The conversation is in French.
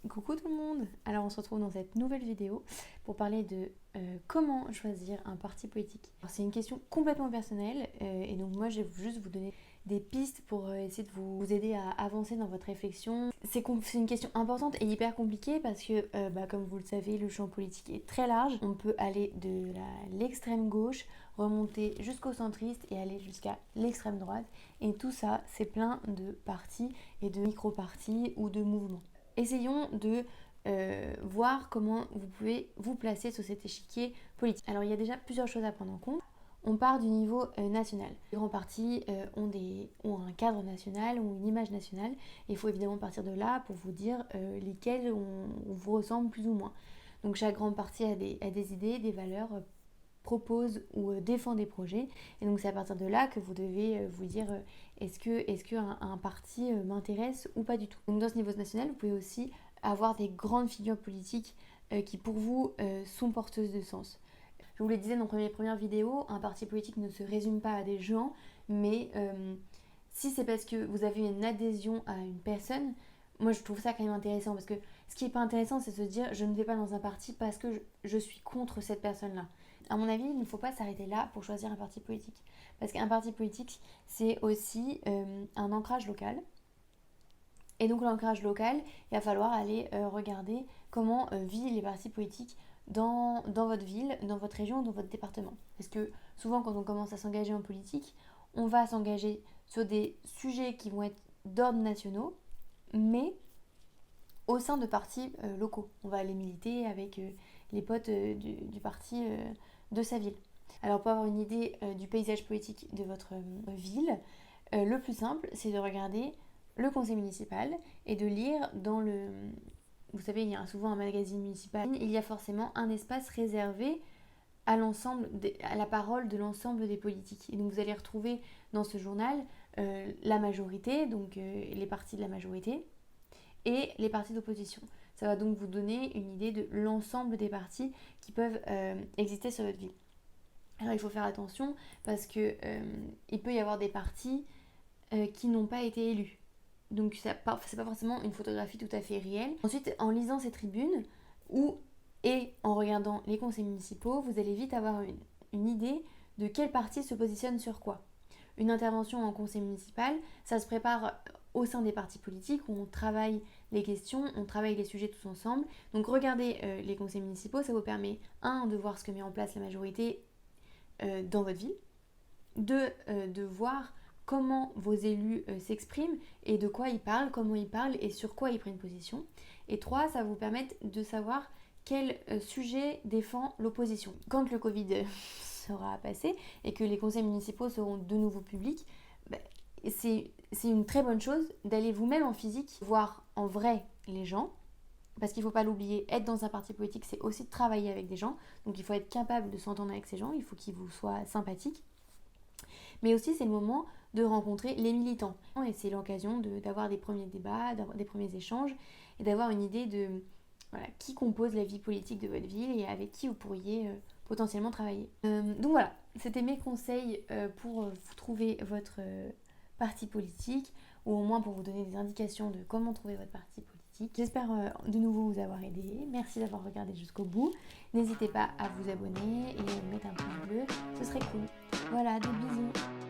Coucou tout le monde. Alors on se retrouve dans cette nouvelle vidéo pour parler de comment choisir un parti politique. Alors, c'est une question complètement personnelle et donc moi je vais juste vous donner des pistes pour essayer de vous aider à avancer dans votre réflexion. C'est une question importante et hyper compliquée parce que comme vous le savez, le champ politique est très large. On peut aller de l'extrême gauche, remonter jusqu'au centriste et aller jusqu'à l'extrême droite. Et tout ça, c'est plein de partis et de micro-partis ou de mouvements. Essayons de voir comment vous pouvez vous placer sur cet échiquier politique. Alors il y a déjà plusieurs choses à prendre en compte. On part du niveau national. Les grands partis ont un cadre national, ont une image nationale. Et il faut évidemment partir de là pour vous dire lesquels on vous ressemble plus ou moins. Donc chaque grand parti a des idées, des valeurs, propose ou défend des projets. Et donc c'est à partir de là que vous devez vous dire est-ce qu'un parti m'intéresse ou pas du tout. Donc dans ce niveau national, vous pouvez aussi avoir des grandes figures politiques qui pour vous sont porteuses de sens. Je vous le disais dans mes premières vidéos, un parti politique ne se résume pas à des gens, mais si c'est parce que vous avez une adhésion à une personne, moi je trouve ça quand même intéressant parce que ce qui n'est pas intéressant, c'est de se dire je ne vais pas dans un parti parce que je suis contre cette personne-là. À mon avis, il ne faut pas s'arrêter là pour choisir un parti politique. Parce qu'un parti politique, c'est aussi un ancrage local. Et donc l'ancrage local, il va falloir aller regarder comment vivent les partis politiques dans votre ville, dans votre région, dans votre département. Parce que souvent quand on commence à s'engager en politique, on va s'engager sur des sujets qui vont être d'ordre nationaux, mais au sein de partis locaux. On va aller militer avec les potes du parti de sa ville. Alors pour avoir une idée du paysage politique de votre ville, le plus simple c'est de regarder le conseil municipal et de lire dans le... Vous savez, il y a souvent un magazine municipal, il y a forcément un espace réservé à la parole de l'ensemble des politiques. Et donc vous allez retrouver dans ce journal la majorité, donc les partis de la majorité, et les partis d'opposition. Ça va donc vous donner une idée de l'ensemble des partis qui peuvent exister sur votre ville. Alors il faut faire attention parce que il peut y avoir des partis qui n'ont pas été élus. Donc c'est pas forcément une photographie tout à fait réelle. Ensuite, en lisant ces tribunes et en regardant les conseils municipaux, vous allez vite avoir une idée de quel parti se positionne sur quoi. Une intervention en conseil municipal, ça se prépare au sein des partis politiques où on travaille les questions, on travaille les sujets tous ensemble. Donc regardez les conseils municipaux, ça vous permet de voir ce que met en place la majorité dans votre ville, de voir comment vos élus s'expriment et de quoi ils parlent, comment ils parlent et sur quoi ils prennent position. Et 3, ça va vous permettre de savoir quel sujet défend l'opposition. Quand le Covid sera passé et que les conseils municipaux seront de nouveau publics, c'est une très bonne chose d'aller vous-même en physique voir en vrai les gens. Parce qu'il ne faut pas l'oublier, être dans un parti politique, c'est aussi de travailler avec des gens. Donc il faut être capable de s'entendre avec ces gens, il faut qu'ils vous soient sympathiques. Mais aussi, c'est le moment de rencontrer les militants. Et c'est l'occasion d'avoir des premiers débats, d'avoir des premiers échanges et d'avoir une idée de qui compose la vie politique de votre ville et avec qui vous pourriez potentiellement travailler. Donc voilà, c'était mes conseils pour vous trouver votre parti politique ou au moins pour vous donner des indications de comment trouver votre parti politique. J'espère de nouveau vous avoir aidé. Merci d'avoir regardé jusqu'au bout. N'hésitez pas à vous abonner et mettre un pouce bleu, ce serait cool. Voilà, des bisous.